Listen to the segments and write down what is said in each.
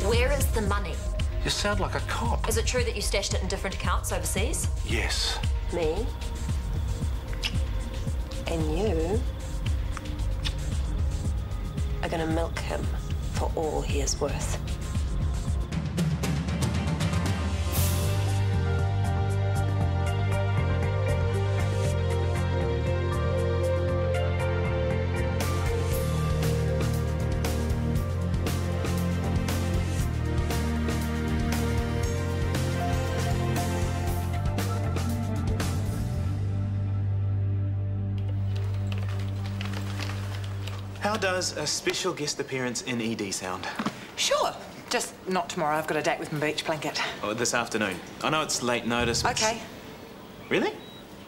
Where is the money? You sound like a cop. Is it true that you stashed it in different accounts overseas? Yes. Me? And you are going to milk him for all he is worth. How does a special guest appearance in ED sound? Sure. Just not tomorrow. I've got a date with my beach blanket. Oh, this afternoon. I know it's late notice, but... OK. Really?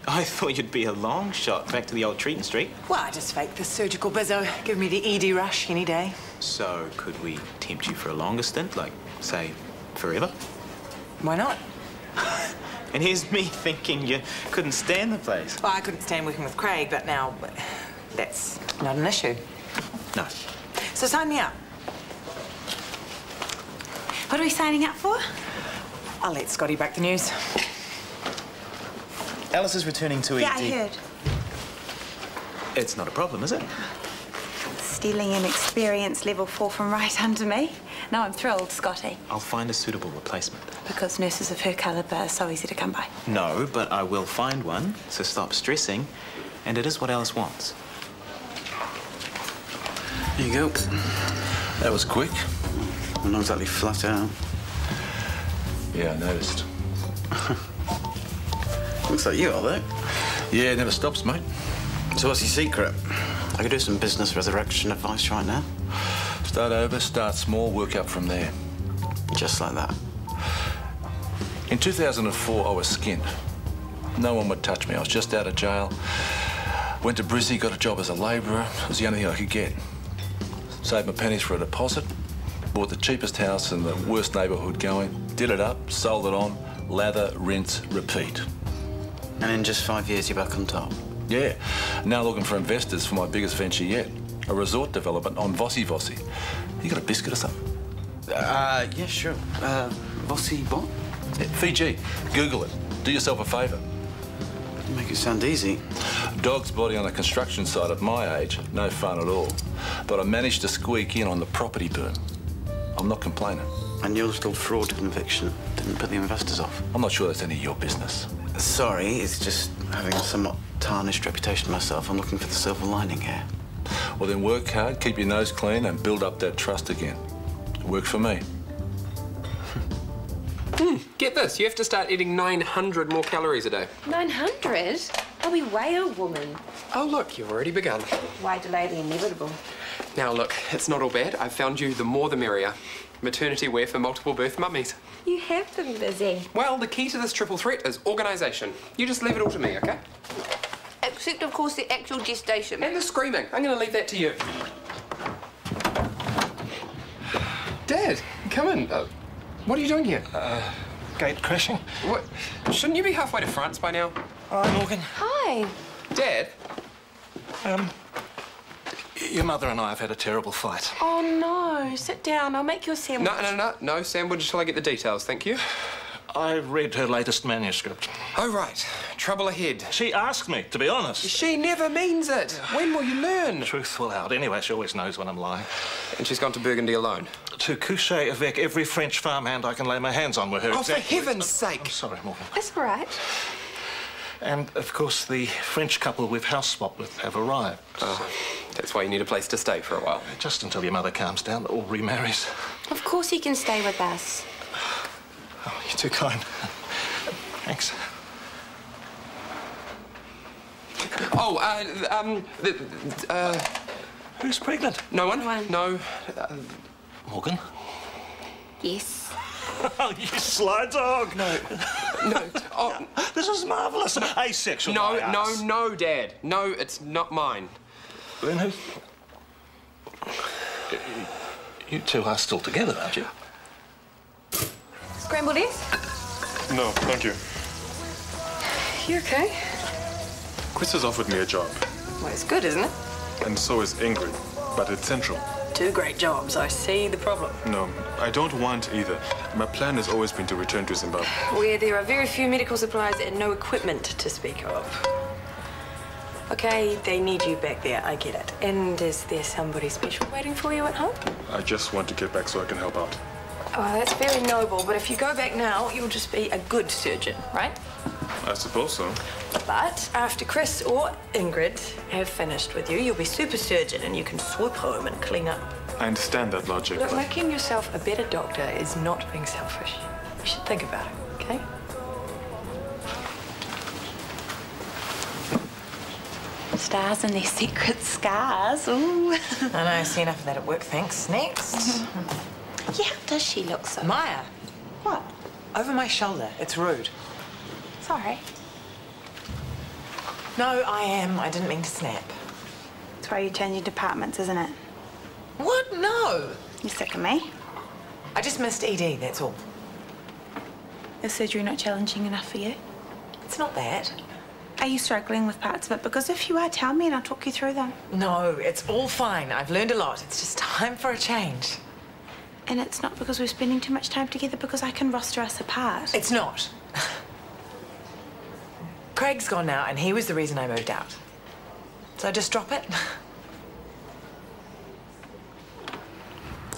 I thought you'd be a long shot back to the old Shortland Street. Well, I just faked the surgical bizzo. Give me the ED rush any day. So, could we tempt you for a longer stint? Like, say, forever? Why not? And here's me thinking you couldn't stand the place. Well, I couldn't stand working with Craig, but now that's not an issue. No. So sign me up. What are we signing up for? I'll let Scotty break the news. Alice is returning to ED. Yeah, I heard. It's not a problem, is it? Stealing an experience level 4 from right under me. No, I'm thrilled, Scotty. I'll find a suitable replacement. Because nurses of her calibre are so easy to come by. No, but I will find one, so stop stressing. And it is what Alice wants. Here you go. That was quick. I'm not exactly flat out. Yeah, I noticed. Looks like you are, though. Yeah, it never stops, mate. So what's your secret? I could do some business resurrection advice right now. Start over, start small, work up from there. Just like that. In 2004, I was skinned. No one would touch me. I was just out of jail. Went to Brizzy, got a job as a labourer. It was the only thing I could get. Saved my pennies for a deposit. Bought the cheapest house in the worst neighbourhood going. Did it up, sold it on, lather, rinse, repeat. And in just 5 years, you're back on top. Yeah. Now looking for investors for my biggest venture yet. A resort development on Vossi Vossi. You got a biscuit or something? Yeah, sure. Vossi what? Yeah, Fiji. Google it. Do yourself a favour. You make it sound easy. Dog's body on a construction site at my age, no fun at all. But I managed to squeak in on the property boom. I'm not complaining. And your little fraud conviction didn't put the investors off? I'm not sure that's any of your business. Sorry, it's just having a somewhat tarnished reputation myself. I'm looking for the silver lining here. Well, then work hard, keep your nose clean and build up that trust again. It worked for me. Get this, you have to start eating 900 more calories a day. 900? Are we way a woman? Oh, look, you've already begun. Why delay the inevitable? Now, look, it's not all bad. I've found you the more the merrier. Maternity wear for multiple birth mummies. You have been busy. Well, the key to this triple threat is organisation. You just leave it all to me, OK? Except, of course, the actual gestation. And the screaming. I'm going to leave that to you. Dad, come in. What are you doing here? Gate crashing. What? Shouldn't you be halfway to France by now? Hi, Morgan. Hi. Dad? Your mother and I have had a terrible fight. Oh, no. Sit down. I'll make you a sandwich. No sandwich until I get the details, thank you. I read her latest manuscript. Oh, right. Trouble ahead. She asked me, to be honest. She never means it. When will you learn? Truth will out. Anyway, she always knows when I'm lying. And she's gone to Burgundy alone? To coucher avec every French farmhand I can lay my hands on with her. Oh, exactly. for heaven's sake. I'm sorry, Morgan. That's all right. And, of course, the French couple we've house swapped with have arrived. Oh, that's why you need a place to stay for a while. Just until your mother calms down or remarries. Of course you can stay with us. Oh, you're too kind. Thanks. Oh, Who's pregnant? No one? No one. No. Morgan? Yes. Oh, you sly dog! No. Oh, this is marvellous. Asexual. No, Dad. No, it's not mine. Then who? You two are still together, aren't you? Scrambled eggs? No, thank you. You okay? Chris has offered me a job. Well, it's good, isn't it? And so is Ingrid, but it's central. two great jobs. I see the problem. No, I don't want either. My plan has always been to return to Zimbabwe. Where there are very few medical supplies and no equipment to speak of. Okay, they need you back there, I get it. And is there somebody special waiting for you at home? I just want to get back so I can help out. Oh, that's very noble, but if you go back now, you'll just be a good surgeon, right? I suppose so. But after Chris or Ingrid have finished with you, you'll be super surgeon and you can swoop home and clean up. I understand that logic, Look, but... making yourself a better doctor is not being selfish. You should think about it, okay? Stars and their secret scars. Ooh. I know, I see enough of that at work, thanks. Next. Yeah, how does she look so? Maya, What? over my shoulder. It's rude. Sorry. No, I am. I didn't mean to snap. That's why you're changing departments, isn't it? What? No. You're sick of me. I just missed ED, that's all. Is surgery not challenging enough for you? It's not that. Are you struggling with parts of it? Because if you are, tell me and I'll talk you through them. No, it's all fine. I've learned a lot. It's just time for a change. And it's not because we're spending too much time together, because I can roster us apart. It's not. Craig's gone now, and he was the reason I moved out. So just drop it.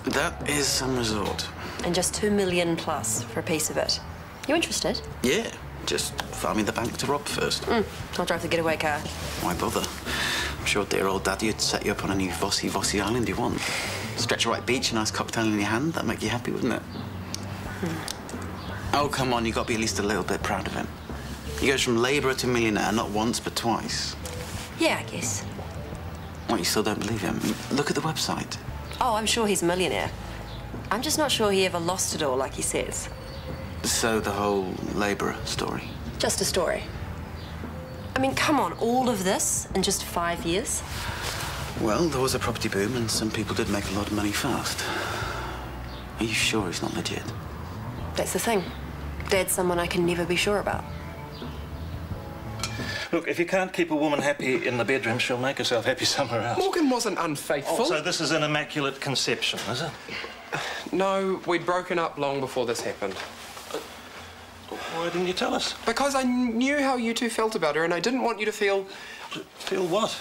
That is some resort. And just 2 million plus for a piece of it. You interested? Yeah, just farming the bank to rob first. I'll drive the getaway car. Why bother? I'm sure dear old Daddy would set you up on any Vossi island you want. Stretch right beach, a nice cocktail in your hand, that'd make you happy, wouldn't it? Oh, come on, you got to be at least a little bit proud of him. He goes from labourer to millionaire, not once, but twice. Yeah, I guess. What, you still don't believe him? Look at the website. Oh, I'm sure he's a millionaire. I'm just not sure he ever lost it all like he says. So the whole labourer story? Just a story. I mean, come on, all of this in just 5 years? Well, there was a property boom and some people did make a lot of money fast. Are you sure he's not legit? That's the thing. Dad's someone I can never be sure about. Look, if you can't keep a woman happy in the bedroom, she'll make herself happy somewhere else. Morgan wasn't unfaithful. Oh, so this is an immaculate conception, is it? No, we'd broken up long before this happened. Why didn't you tell us? Because I knew how you two felt about her, and I didn't want you to feel... Feel what?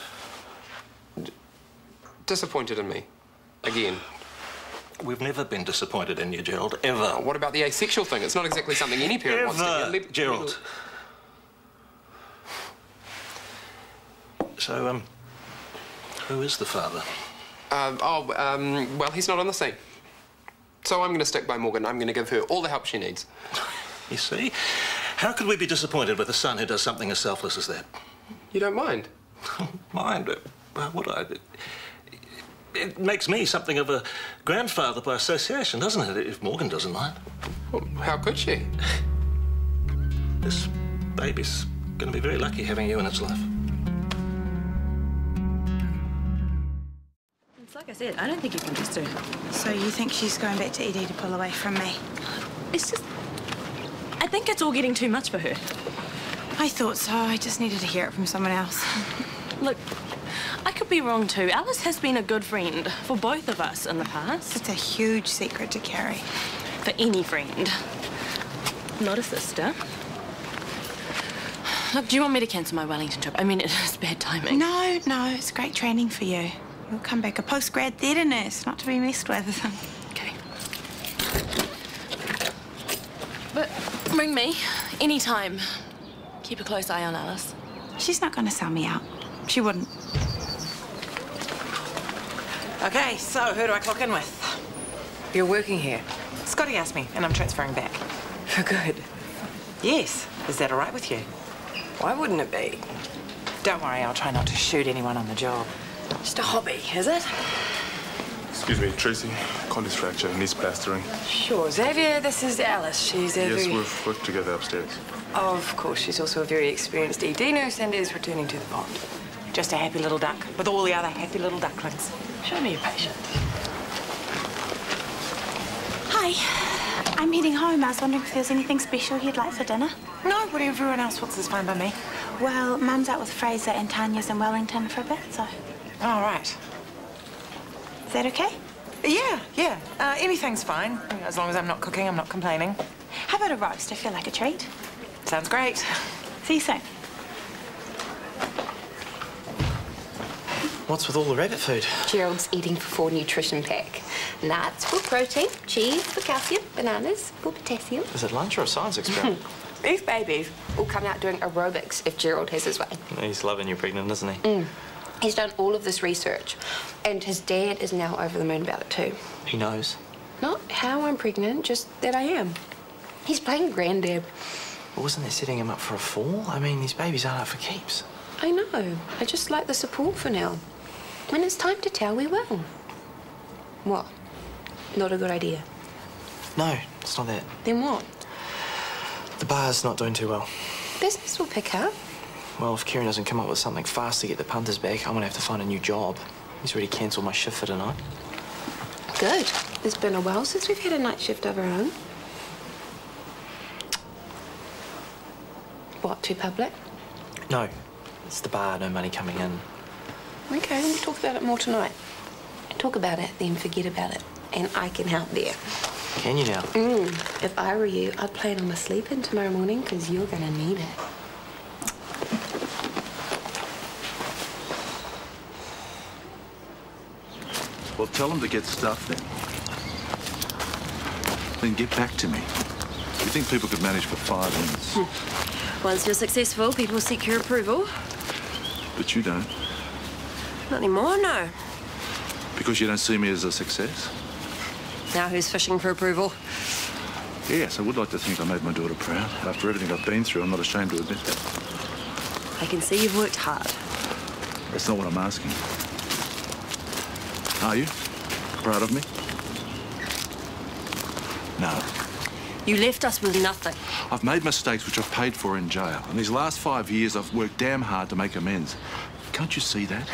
Disappointed in me. Again. We've never been disappointed in you, Gerald, ever. What about the asexual thing? It's not exactly something any parent wants to hear. Gerald. So, who is the father? Well, he's not on the scene. So I'm going to stick by Morgan. I'm going to give her all the help she needs. You see? How could we be disappointed with a son who does something as selfless as that? You don't mind? Mind? Would I? It makes me something of a grandfather by association, doesn't it, if Morgan doesn't mind? Well, how could she? This baby's going to be very lucky having you in its life. It's like I said, I don't think you can trust her. So you think she's going back to ED to pull away from me? It's just... I think it's all getting too much for her. I thought so. I just needed to hear it from someone else. Look, I could be wrong too. Alice has been a good friend for both of us in the past. It's a huge secret to carry. For any friend. Not a sister. Look, do you want me to cancel my Wellington trip? I mean, it is bad timing. No, it's great training for you. You'll come back a post-grad theatre nurse, not to be messed with. Okay. But ring me anytime. Keep a close eye on Alice. She's not going to sell me out. She wouldn't. Okay, so who do I clock in with? You're working here. Scotty asked me, and I'm transferring back. For good? Yes. Is that all right with you? Why wouldn't it be? Don't worry, I'll try not to shoot anyone on the job. Just a hobby, is it? Excuse me, Tracy. Collis fracture, needs plastering. Sure. Xavier, this is Alice. She's a Yes, very... we've worked together upstairs. Of course, she's also a very experienced ED nurse and is returning to the pond. Just a happy little duck with all the other happy little ducklings. Show me your patient. Hi. I'm heading home. I was wondering if there was anything special you'd like for dinner. No, whatever everyone else wants is fine by me. Well, Mum's out with Fraser and Tanya's in Wellington for a bit, so... All right. Is that okay? Yeah. Anything's fine. As long as I'm not cooking, I'm not complaining. How about a roast? I feel like a treat. Sounds great. See you soon. What's with all the rabbit food? Gerald's eating for 4 nutrition pack. Nuts for protein, cheese for calcium, bananas for potassium. Is it lunch or a science experiment? These babies will come out doing aerobics if Gerald has his way. He's loving you pregnant, isn't he? He's done all of this research, and his dad is now over the moon about it too. He knows. Not how I'm pregnant, just that I am. He's playing granddad. Well, wasn't it setting him up for a fall? I mean, these babies aren't up for keeps. I know. I just like the support for now. When it's time to tell, we will. What? Not a good idea? No, it's not that. Then what? The bar's not doing too well. Business will pick up. Well, if Kieran doesn't come up with something fast to get the punters back, I'm gonna have to find a new job. He's already cancelled my shift for tonight. Good. It's been a while since we've had a night shift of our own. What, too public? No, it's the bar, no money coming in. Okay, we'll talk about it more tonight. Talk about it, then forget about it. And I can help there. Can you now? If I were you, I'd plan on my sleep in tomorrow morning, because you're going to need it. Well, tell them to get stuff then. Then get back to me. You think people could manage for 5 minutes? Once you're successful, people seek your approval. But you don't. Not anymore, no. Because you don't see me as a success? Now who's fishing for approval? Yes, I would like to think I made my daughter proud. After everything I've been through, I'm not ashamed to admit that. I can see you've worked hard. That's not what I'm asking. Are you? Proud of me? No. You left us with nothing. I've made mistakes which I've paid for in jail. And these last 5 years, I've worked damn hard to make amends. Can't you see that?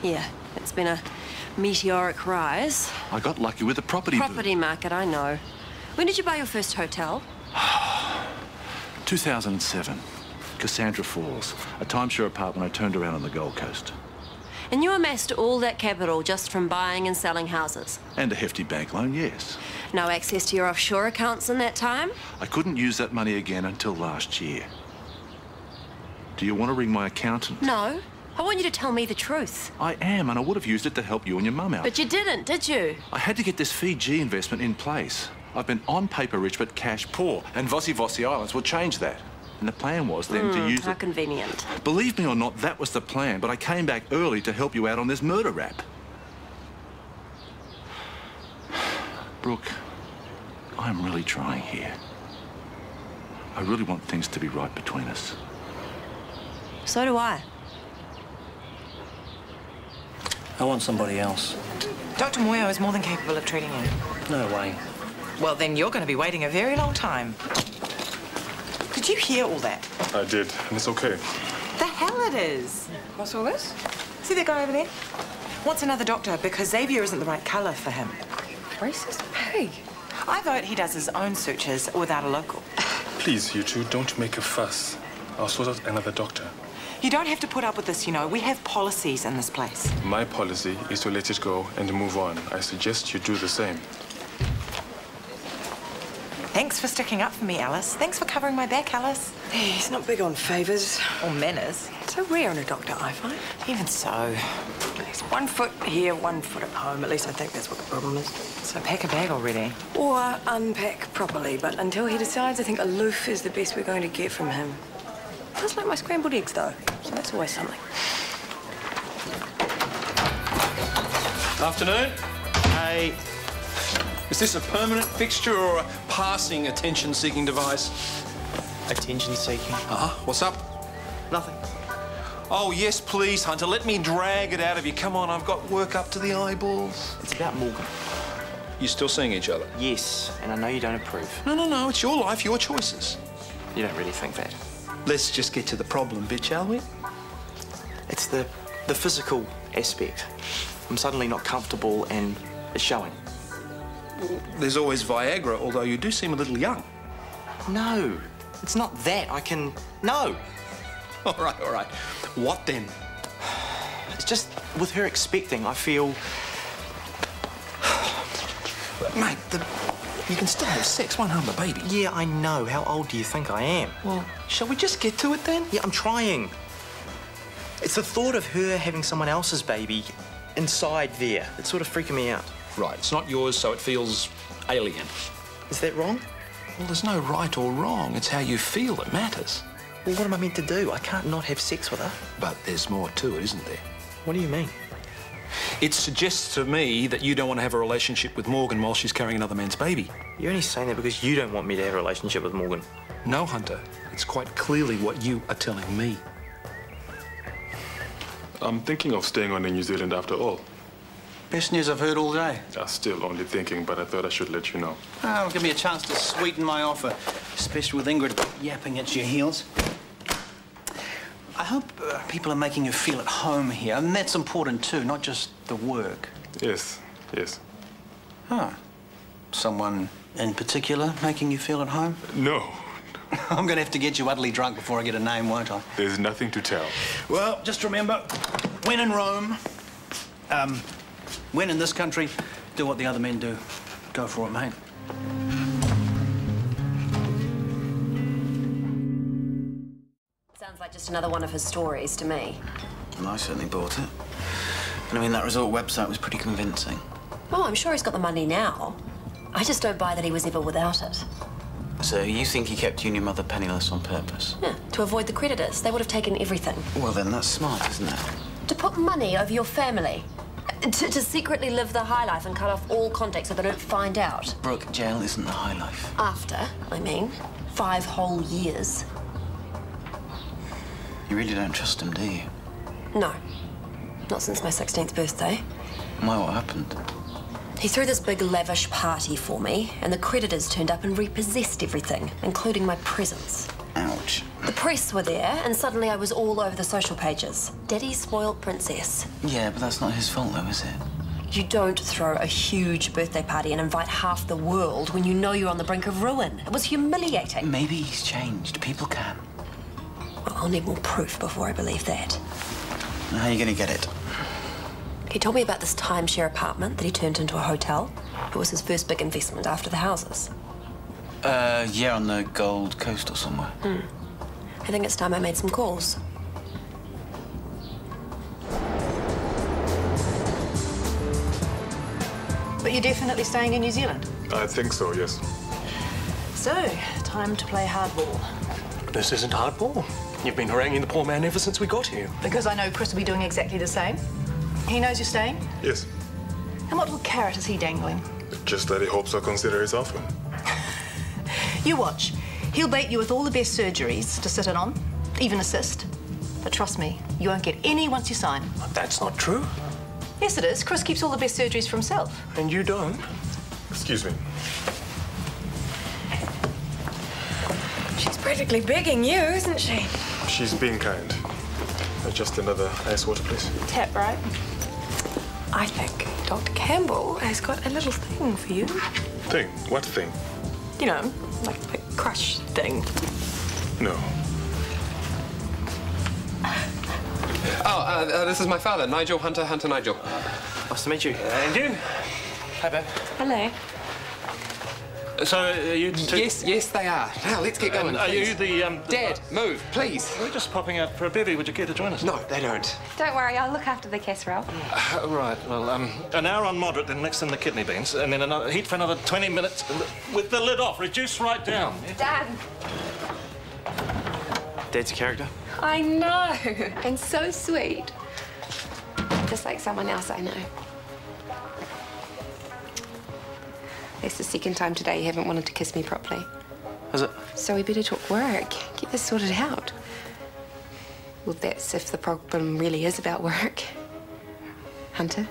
Yeah, it's been a meteoric rise. I got lucky with the property boom. Market, I know. When did you buy your first hotel? 2007. Cassandra Falls, a timeshare apartment I turned around on the Gold Coast. And you amassed all that capital just from buying and selling houses? And a hefty bank loan, yes. No access to your offshore accounts in that time? I couldn't use that money again until last year. Do you want to ring my accountant? No. I want you to tell me the truth. I am, and I would have used it to help you and your mum out. But you didn't, did you? I had to get this Fiji investment in place. I've been on paper rich but cash poor, and Vossi Islands will change that. And the plan was then to use How convenient. Believe me or not, that was the plan, but I came back early to help you out on this murder rap. Brooke, I'm really trying here. I really want things to be right between us. So do I. I want somebody else. Dr. Moyo is more than capable of treating you. No way. Well, then you're going to be waiting a very long time. Did you hear all that? I did, and it's okay. The hell it is. What's all this? See that guy over there? Wants another doctor because Xavier isn't the right colour for him. Racist pig. I vote he does his own sutures without a local. Please, you two, don't make a fuss. I'll sort out another doctor. You don't have to put up with this, you know. We have policies in this place. My policy is to let it go and move on. I suggest you do the same. Thanks for sticking up for me, Alice. Thanks for covering my back, Alice. He's not big on favours. Or manners. So rare in a doctor, I find. Even so. He's 1 foot here, 1 foot at home. At least I think that's what the problem is. So pack a bag already. Or unpack properly. But until he decides, I think aloof is the best we're going to get from him. Does like my scrambled eggs, though. So that's always something. Afternoon. Hey. Is this a permanent fixture or a passing attention-seeking device? Attention-seeking. What's up? Nothing. Oh, yes, please, Hunter. Let me drag it out of you. Come on, I've got work up to the eyeballs. It's about Morgan. You still seeing each other? Yes, and I know you don't approve. No. It's your life, your choices. You don't really think that. Let's just get to the problem bit, shall we? It's the physical aspect. I'm suddenly not comfortable and it's showing. There's always Viagra, although you do seem a little young. No, it's not that. I can... No. All right. What then? It's just with her expecting, I feel... Mate, you can still have sex, won't harm the baby. Yeah, I know. How old do you think I am? Well, shall we just get to it then? Yeah, I'm trying. It's the thought of her having someone else's baby inside there that's sort of freaking me out. Right, it's not yours, so it feels alien. Is that wrong? Well, there's no right or wrong. It's how you feel that matters. Well, what am I meant to do? I can't not have sex with her. But there's more to it, isn't there? What do you mean? It suggests to me that you don't want to have a relationship with Morgan while she's carrying another man's baby. You're only saying that because you don't want me to have a relationship with Morgan. No, Hunter. It's quite clearly what you are telling me. I'm thinking of staying on in New Zealand after all. Best news I've heard all day. I'm still only thinking, but I thought I should let you know. Oh, give me a chance to sweeten my offer, especially with Ingrid yapping at your heels. I hope people are making you feel at home here, and that's important too, not just the work. Yes, yes. Huh. Someone in particular making you feel at home? No. I'm going to have to get you utterly drunk before I get a name, won't I? There's nothing to tell. Well, just remember, when in Rome, when in this country, do what the other men do. Go for it, mate. Sounds like just another one of his stories to me. Well, I certainly bought it. And I mean, that resort website was pretty convincing. Oh, I'm sure he's got the money now. I just don't buy that he was ever without it. So you think he kept you and your mother penniless on purpose? Yeah, to avoid the creditors. They would have taken everything. Well, then that's smart, isn't it? To put money over your family. To secretly live the high life and cut off all contact so they don't find out. Brooke, jail isn't the high life. After, I mean, 5 whole years. You really don't trust him, do you? No. Not since my 16th birthday. Why, what happened? He threw this big lavish party for me, and the creditors turned up and repossessed everything, including my presents. Ouch. The press were there, and suddenly I was all over the social pages. Daddy's spoiled princess. Yeah, but that's not his fault, though, is it? You don't throw a huge birthday party and invite half the world when you know you're on the brink of ruin. It was humiliating. Maybe he's changed. People can. Well, I'll need more proof before I believe that. Now, how are you going to get it? He told me about this timeshare apartment that he turned into a hotel. It was his first big investment after the houses. Yeah, on the Gold Coast or somewhere. I think it's time I made some calls. But you're definitely staying in New Zealand? I think so, yes. So, time to play hardball. This isn't hardball. You've been haranguing the poor man ever since we got here. Because I know Chris will be doing exactly the same. He knows you're staying? Yes. And what little carrot is he dangling? Just that he hopes I'll consider his offer. You watch. He'll bait you with all the best surgeries to sit in on, even assist. But trust me, you won't get any once you sign. That's not true. Yes, it is. Chris keeps all the best surgeries for himself. And you don't? Excuse me. She's practically begging you, isn't she? She's being kind. Just another ice water, please. Tap, right? I think Dr. Campbell has got a little thing for you. Thing? What thing? You know, like a crush thing. No. Oh, this is my father, Nigel Hunter, Hunter Nigel. Nice to meet you. And you? Hi, Beth. Hello. So, you two... Yes, they are. Now, let's get going, Are please. you the, Dad, move, please. We're just popping out for a bevy. Would you care to join us? No, they don't. Don't worry, I'll look after the casserole. Right, well, an hour on moderate, then next in the kidney beans, and then another heat for another 20 minutes with the lid off. Reduce right down. Dad. Dad's a character. I know. And so sweet. Just like someone else I know. It's the second time today you haven't wanted to kiss me properly. Is it? So we better talk work. Get this sorted out. Well, that's if the problem really is about work. Hunter?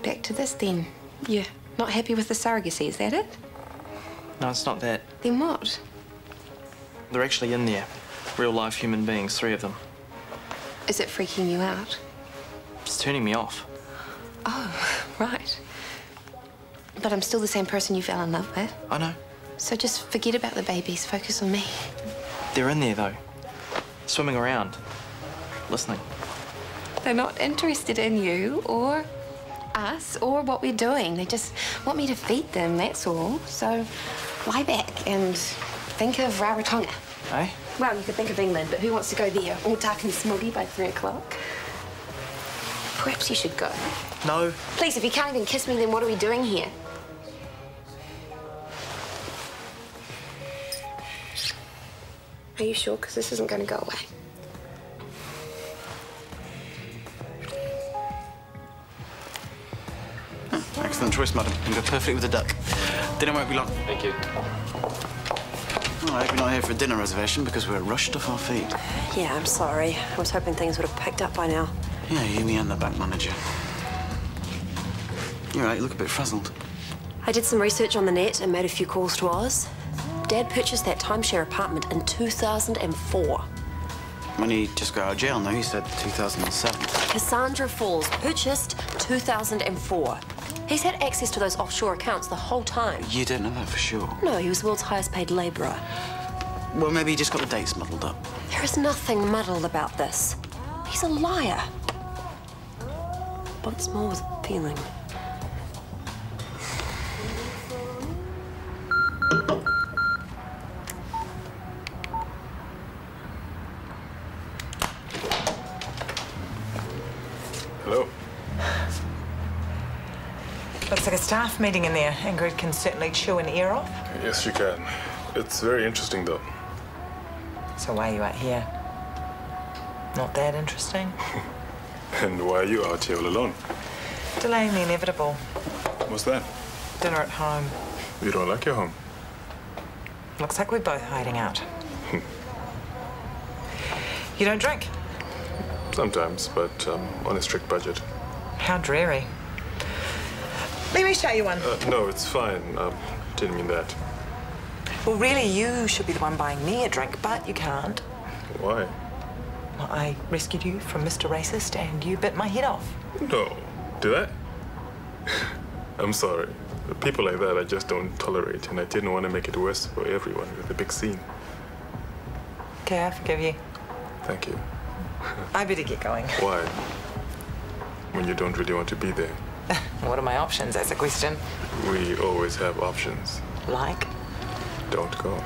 Back to this then. You're not happy with the surrogacy, is that it? No, it's not that. Then what? They're actually in there. Real-life human beings, 3 of them. Is it freaking you out? It's turning me off. Oh, right. But I'm still the same person you fell in love with. I know. So just forget about the babies. Focus on me. They're in there, though. Swimming around. Listening. They're not interested in you or us or what we're doing. They just want me to feed them, that's all. So lie back and think of Rarotonga. Eh? Well, you could think of England, but who wants to go there? All dark and smoggy by 3 o'clock. Perhaps you should go. No. Please, if you can't even kiss me, then what are we doing here? Are you sure? Because this isn't going to go away. Excellent choice, madam. You go perfectly with the duck. Dinner won't be long. Thank you. Well, I hope you're not here for a dinner reservation because we're rushed off our feet. Yeah, I'm sorry. I was hoping things would have picked up by now. Yeah, you, me, and the bank manager. You're right, you look a bit frazzled. I did some research on the net and made a few calls to Oz. Dad purchased that timeshare apartment in 2004. When he just got out of jail, no, he said 2007. Cassandra Falls, purchased 2004. He's had access to those offshore accounts the whole time. You don't know that for sure. No, he was the world's highest paid labourer. Well, maybe he just got the dates muddled up. There is nothing muddled about this. He's a liar. Once more with feeling. Hello. Looks like a staff meeting in there. Ingrid can certainly chew an ear off. Yes, you can. It's very interesting, though. So why are you out here? Not that interesting? And why are you out here all alone? Delaying the inevitable. What's that? Dinner at home. You don't like your home? Looks like we're both hiding out. You don't drink? Sometimes, but on a strict budget. How dreary. Let me show you one. No, it's fine. Didn't mean that. Well, really, you should be the one buying me a drink, but you can't. Why? Well, I rescued you from Mr. Racist, and you bit my head off. No. Did I? I'm sorry. People like that I just don't tolerate, and I didn't want to make it worse for everyone with the big scene. Okay, I forgive you. Thank you. I better get going. Why? When you don't really want to be there. What are my options? That's a question. We always have options. Like? Don't go.